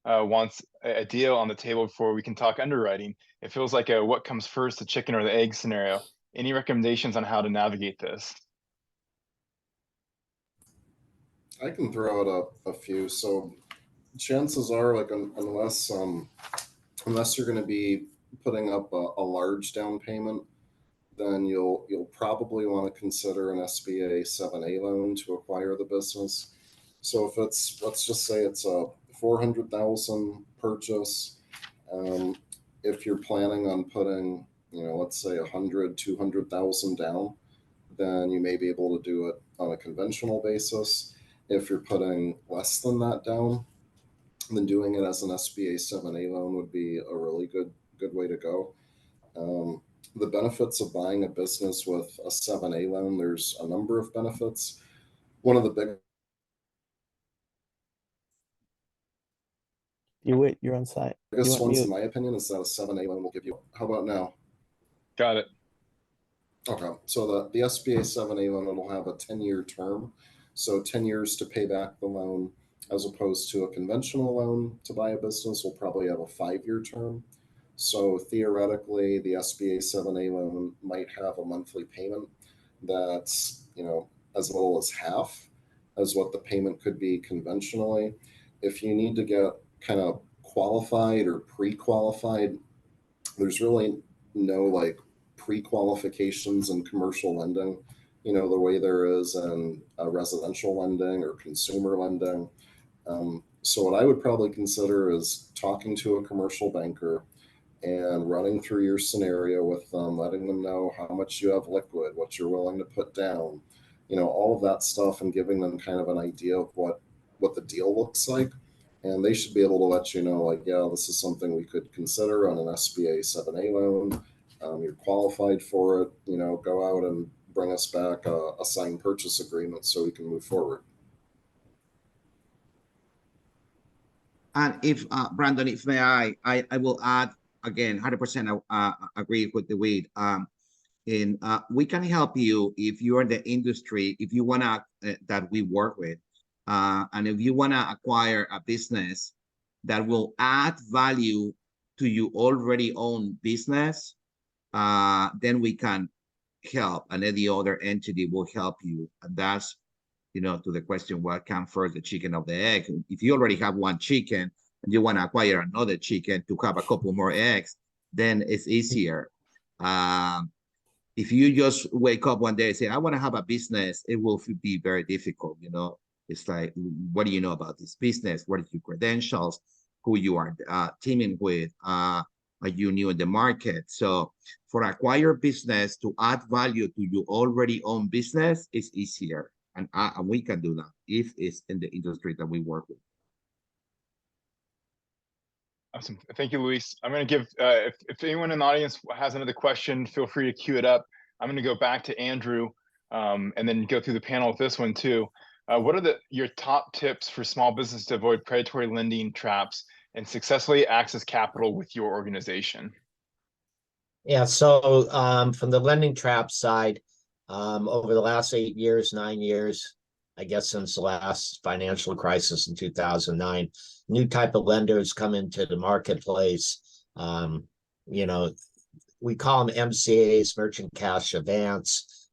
S1: wants a deal on the table before we can talk underwriting. It feels like a what comes first, the chicken or the egg scenario. Any recommendations on how to navigate this?
S5: I can throw out a few. So chances are, like, unless you're going to be putting up a large down payment, then you'll probably want to consider an SBA 7A loan to acquire the business. So if it's, let's just say it's a 400,000 purchase, if you're planning on putting, let's say 100, 200,000 down, then you may be able to do it on a conventional basis. If you're putting less than that down, then doing it as an SBA 7A loan would be a really good way to go. The benefits of buying a business with a 7A loan, there's a number of benefits. One of the big
S2: You're on site.
S5: biggest ones, in my opinion, is that a 7A loan will give you. How about now?
S1: Got it.
S5: Okay, so the SBA 7A loan will have a 10-year term, so 10 years to pay back the loan, as opposed to a conventional loan to buy a business will probably have a 5-year term. So theoretically, the SBA 7A loan might have a monthly payment that's, as little as half as what the payment could be conventionally. If you need to get kind of qualified or pre-qualified, there's really no pre-qualifications in commercial lending, the way there is in residential lending or consumer lending. So what I would probably consider is talking to a commercial banker and running through your scenario with them, letting them know how much you have liquid, what you're willing to put down, all of that stuff, and giving them kind of an idea of what the deal looks like. And they should be able to let you know, yeah, this is something we could consider on an SBA 7A loan. You're qualified for it, go out and bring us back a signed purchase agreement so we can move forward.
S6: And if, Brandon, if may I will add, again, 100% agree with the weed. And we can help you if you're in the industry, if you want to, that we work with. And if you want to acquire a business that will add value to your already owned business, then we can help, and then the other entity will help you. And that's, to the question, what comes first, the chicken or the egg? If you already have one chicken and you want to acquire another chicken to have a couple more eggs, then it's easier. If you just wake up one day and say, I want to have a business, it will be very difficult, It's like, what do you know about this business? What are your credentials? Who you are teaming with? you new in the market. So for acquire business to add value to your already own business is easier. And we can do that if it's in the industry that we work with.
S1: Awesome. Thank you, Luis. I'm going to give, if anyone in the audience has another question, feel free to queue it up. I'm going to go back to Andrew and then go through the panel with this one too. What are your top tips for small business to avoid predatory lending traps and successfully access capital with your organization?
S4: Yeah, so from the lending trap side, over the last 8 years, 9 years, I guess since the last financial crisis in 2009, new type of lenders come into the marketplace. You know, we call them MCAs, merchant cash advance.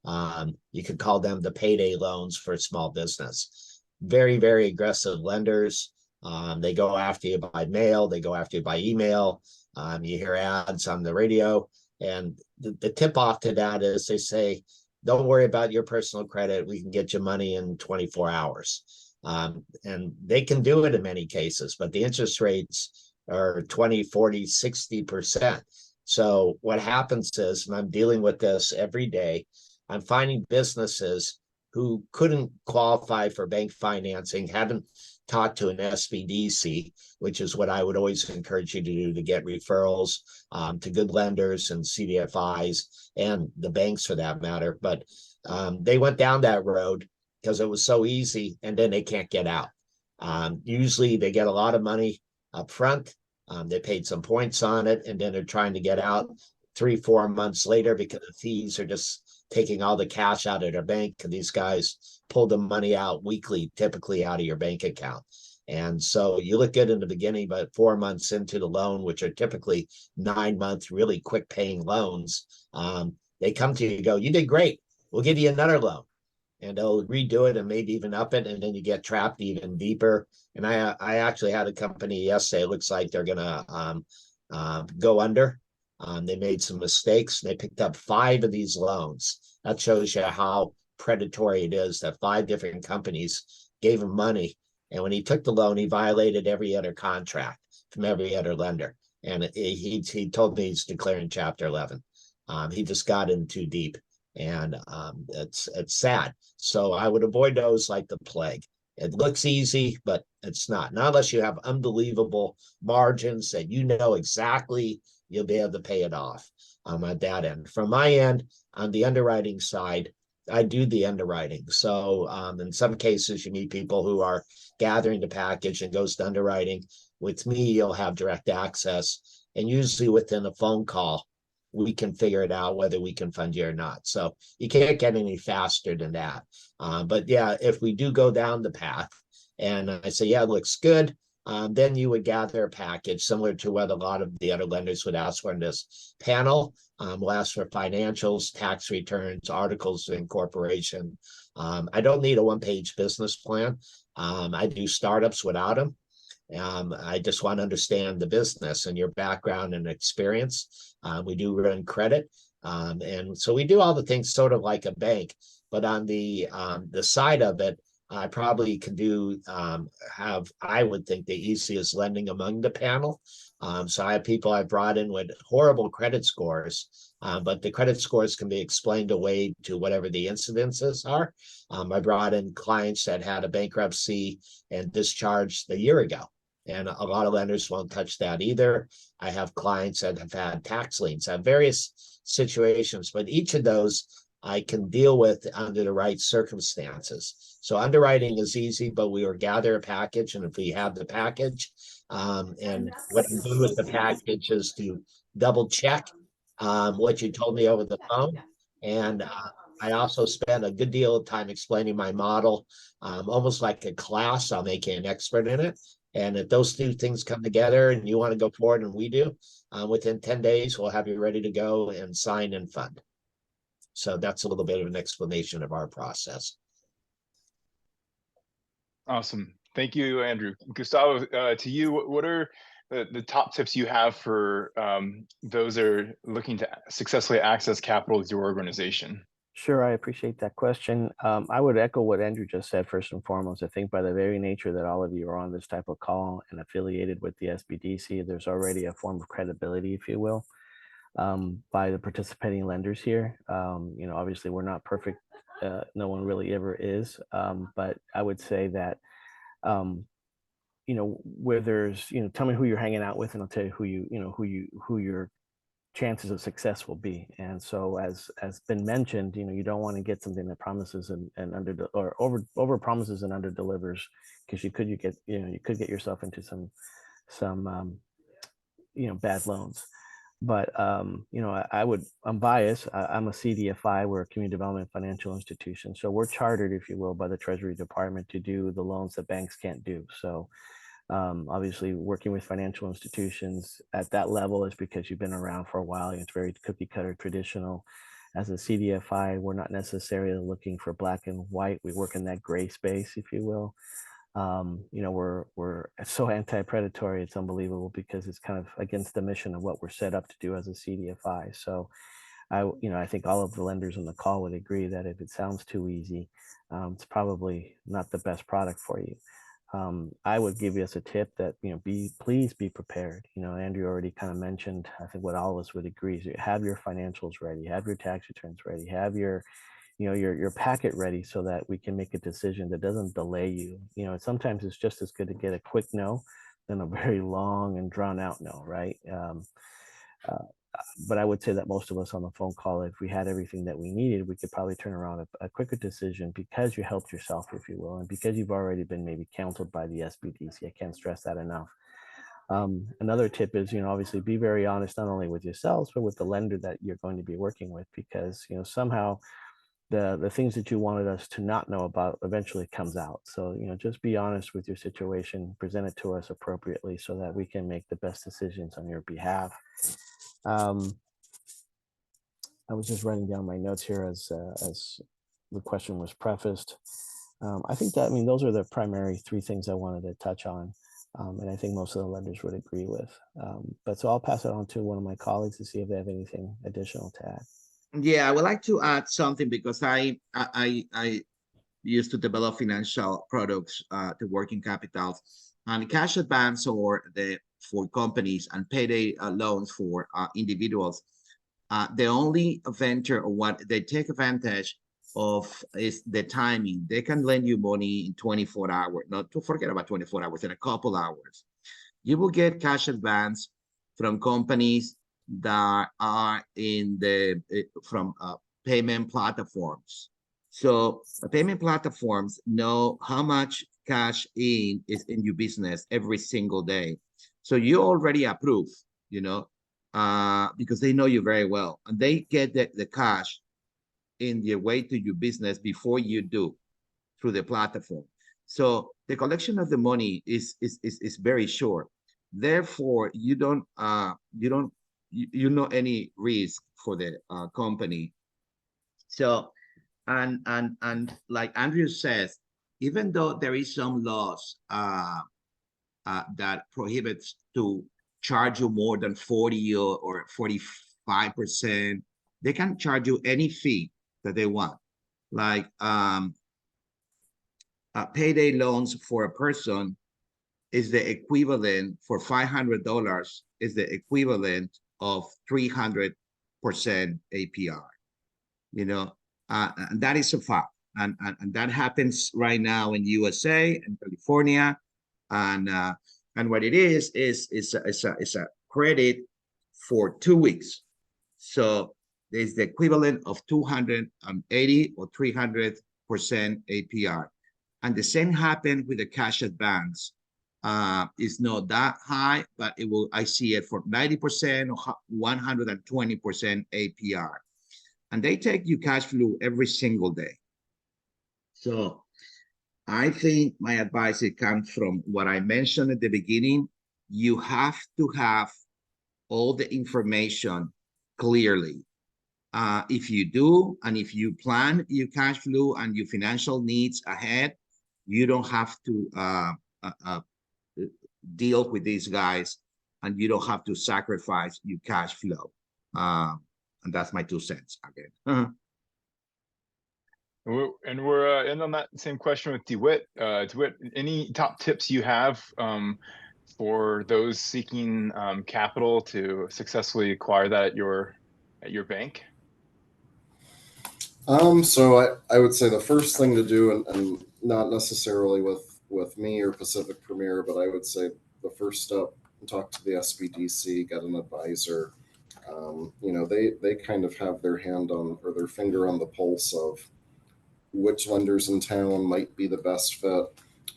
S4: You could call them the payday loans for small business. Very, very aggressive lenders. They go after you by mail. They go after you by email. You hear ads on the radio. And the tip off to that is they say, don't worry about your personal credit. We can get you money in 24 hours. And they can do it in many cases, but the interest rates are 20, 40, 60%. So what happens is, and I'm dealing with this every day, I'm finding businesses who couldn't qualify for bank financing, haven't talked to an SBDC, which is what I would always encourage you to do, to get referrals to good lenders and CDFIs and the banks for that matter. But they went down that road because it was so easy, and then they can't get out. Usually they get a lot of money up front. They paid some points on it, and then they're trying to get out 3-4 months later because the fees are just taking all the cash out of their bank, and these guys pull the money out weekly, typically out of your bank account. And so you look good in the beginning, but 4 months into the loan, which are typically 9 months, really quick paying loans, they come to you and go, you did great. We'll give you another loan. And they'll redo it and maybe even up it. And then you get trapped even deeper. And I actually had a company yesterday. It looks like they're going to go under. They made some mistakes. They picked up 5 of these loans. That shows you how predatory it is, that 5 different companies gave him money. And when he took the loan, he violated every other contract from every other lender. And he told me he's declaring Chapter 11. He just got in too deep. And it's sad. So I would avoid those like the plague. It looks easy, but it's not. Not unless you have unbelievable margins that you know exactly you'll be able to pay it off at that end. From my end, on the underwriting side, I do the underwriting. So in some cases, you meet people who are gathering the package and goes to underwriting. With me, you'll have direct access. And usually within a phone call, we can figure it out whether we can fund you or not. So you can't get any faster than that. But yeah, if we do go down the path and I say, yeah, it looks good, then you would gather a package similar to what a lot of the other lenders would ask for in this panel. We'll ask for financials, tax returns, articles of incorporation. I don't need a one-page business plan. I do startups without them. I just want to understand the business and your background and experience. We do run credit. And so we do all the things sort of like a bank, but on the side of it, I probably can do I would think the easiest lending among the panel. So I have people I brought in with horrible credit scores, but the credit scores can be explained away to whatever the incidences are. I brought in clients that had a bankruptcy and discharged a year ago. And a lot of lenders won't touch that either. I have clients that have had tax liens. I have various situations, but each of those I can deal with under the right circumstances. So underwriting is easy, but we will gather a package. And if we have the package, and what I'm doing with the package is to double check what you told me over the phone. And I also spend a good deal of time explaining my model, almost like a class. I'll make you an expert in it. And if those 2 things come together and you want to go forward and we do, within 10 days, we'll have you ready to go and sign and fund. So that's a little bit of an explanation of our process.
S1: Awesome. Thank you, Andrew. Gustavo, to you, what are the top tips you have for those that are looking to successfully access capital with your organization?
S2: Sure, I appreciate that question. I would echo what Andrew just said first and foremost. I think by the very nature that all of you are on this type of call and affiliated with the SBDC, there's already a form of credibility, if you will, by the participating lenders here. Obviously we're not perfect. No one really ever is. But I would say that, where there's, tell me who you're hanging out with and I'll tell you who your chances of success will be. And so as been mentioned, you don't want to get something that promises and over promises and under delivers, because you could get yourself into some bad loans. But I'm biased. I'm a CDFI. We're a community development financial institution, so we're chartered, if you will, by the Treasury Department to do the loans that banks can't do. So obviously working with financial institutions at that level is because you've been around for a while. It's very cookie cutter traditional. As a CDFI, we're not necessarily looking for black and white. We work in that gray space, if you will. We're so anti-predatory, it's unbelievable, because it's kind of against the mission of what we're set up to do as a CDFI. So I think all of the lenders on the call would agree that if it sounds too easy, it's probably not the best product for you. I would give you as a tip that, please be prepared. Andrew already kind of mentioned, I think what all of us would agree is you have your financials ready, have your tax returns ready, have your packet ready so that we can make a decision that doesn't delay you. Sometimes it's just as good to get a quick no than a very long and drawn out no, right? But I would say that most of us on the phone call, if we had everything that we needed, we could probably turn around a quicker decision because you helped yourself, if you will, and because you've already been maybe counseled by the SBDC. I can't stress that enough. Another tip is, obviously be very honest, not only with yourselves, but with the lender that you're going to be working with, because, somehow the things that you wanted us to not know about eventually comes out. So, just be honest with your situation, present it to us appropriately so that we can make the best decisions on your behalf. I was just writing down my notes here as the question was prefaced. I think that, those are the primary three things I wanted to touch on. And I think most of the lenders would agree with. But so I'll pass it on to one of my colleagues to see if they have anything additional to add.
S6: Yeah, I would like to add something because I used to develop financial products to working capital and cash advance for companies and payday loans for individuals. The only venture or what they take advantage of is the timing. They can lend you money in 24 hours, not to forget about 24 hours, in a couple hours. You will get cash advance from companies that are from payment platforms. So the payment platforms know how much cash is in your business every single day. So you already approve, because they know you very well, and they get the cash in your way to your business before you do through the platform. So the collection of the money is very short. Therefore, you don't any risk for the company. So, and like Andrew says, even though there is some laws that prohibits to charge you more than 40 or 45%, they can charge you any fee that they want. Like payday loans for a person is the equivalent for $500 is the equivalent of 300% APR, and that is a fact. And that happens right now in USA and California. And what it is a credit for 2 weeks. So there's the equivalent of 280 or 300% APR. And the same happened with the cash advance. It's not that high, but I see it for 90% or 120% APR. And they take you cash flow every single day. So I think my advice, it comes from what I mentioned at the beginning. You have to have all the information clearly. If you do, and if you plan your cash flow and your financial needs ahead, you don't have to deal with these guys, and you don't have to sacrifice your cash flow. And that's my 2 cents again.
S1: And we're in on that same question with DeWitt. DeWitt, any top tips you have for those seeking capital to successfully acquire that at your bank?
S5: So I would say the first thing to do, and not necessarily with me or Pacific Premier, but I would say the first step, talk to the SBDC, get an advisor. They kind of have their hand on, or their finger on the pulse of which lenders in town might be the best fit.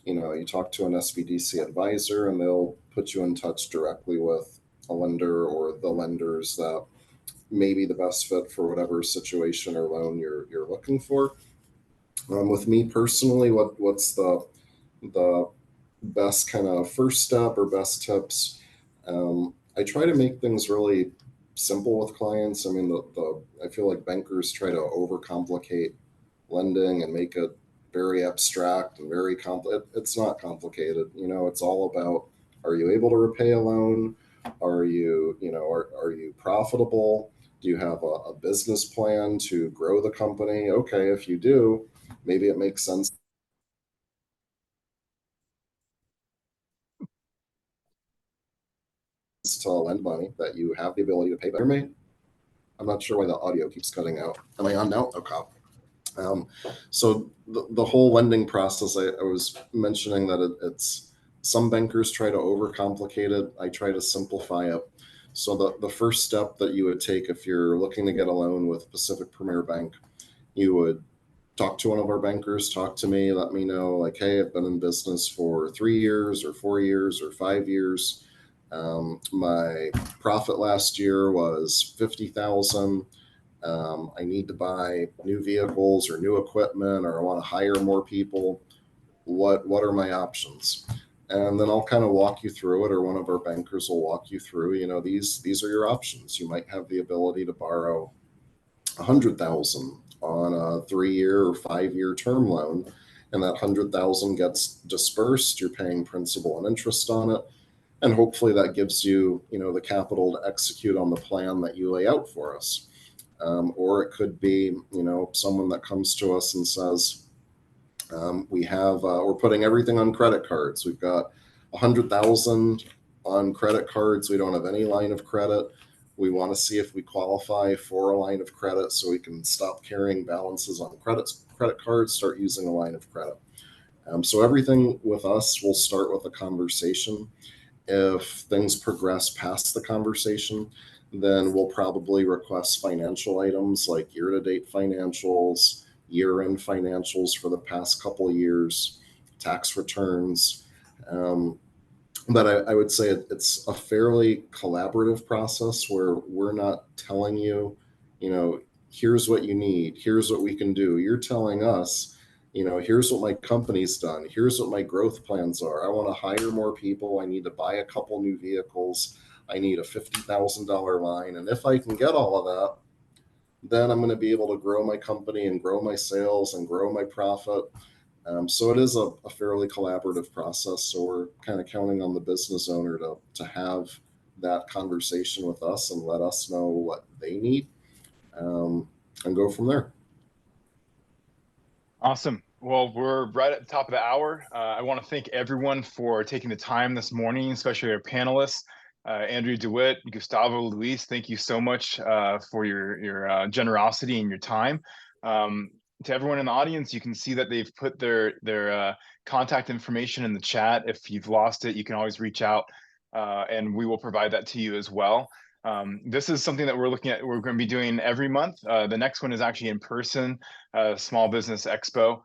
S5: You talk to an SBDC advisor and they'll put you in touch directly with a lender or the lenders that may be the best fit for whatever situation or loan you're looking for. With me personally, what's the best kind of first step or best tips? I try to make things really simple with clients. I mean, I feel like bankers try to overcomplicate lending and make it very abstract and very complex. It's not complicated. It's all about, are you able to repay a loan? Are you profitable? Do you have a business plan to grow the company? Okay, if you do, maybe it makes sense to lend money that you have the ability to pay back. I'm not sure why the audio keeps cutting out. Am I on now? Okay. So the whole lending process, I was mentioning that it's some bankers try to overcomplicate it. I try to simplify it. So the first step that you would take if you're looking to get a loan with Pacific Premier Bank, you would talk to one of our bankers, talk to me, let me know, like, hey, I've been in business for 3 years or 4 years or 5 years. My profit last year was 50,000. I need to buy new vehicles or new equipment, or I want to hire more people. What are my options? And then I'll kind of walk you through it, or one of our bankers will walk you through, these are your options. You might have the ability to borrow 100,000 on a 3-year or 5-year term loan, and that 100,000 gets dispersed. You're paying principal and interest on it, and hopefully that gives you, the capital to execute on the plan that you lay out for us. Or it could be, someone that comes to us and says, we're putting everything on credit cards. We've got 100,000 on credit cards. We don't have any line of credit. We want to see if we qualify for a line of credit so we can stop carrying balances on credit cards, start using a line of credit. So everything with us will start with a conversation. If things progress past the conversation, then we'll probably request financial items like year-to-date financials, year-end financials for the past couple of years, tax returns. But I would say it's a fairly collaborative process where we're not telling you, here's what you need, here's what we can do. You're telling us, here's what my company's done, here's what my growth plans are. I want to hire more people. I need to buy a couple new vehicles. I need a $50,000 line. And if I can get all of that, then I'm going to be able to grow my company and grow my sales and grow my profit. So it is a fairly collaborative process. So we're kind of counting on the business owner to have that conversation with us and let us know what they need, and go from there.
S1: Awesome. Well, we're right at the top of the hour. I want to thank everyone for taking the time this morning, especially our panelists. Andrew DeWitt, Gustavo, Luis, thank you so much for your generosity and your time. To everyone in the audience, you can see that they've put their contact information in the chat. If you've lost it, you can always reach out and we will provide that to you as well. This is something that we're going to be doing every month. The next one is actually in person, Small Business Expo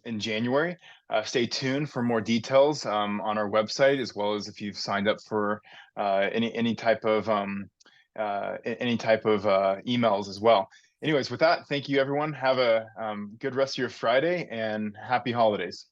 S1: in January. Stay tuned for more details on our website, as well as if you've signed up for any type of emails as well. Anyways, with that, thank you everyone. Have a good rest of your Friday and happy holidays.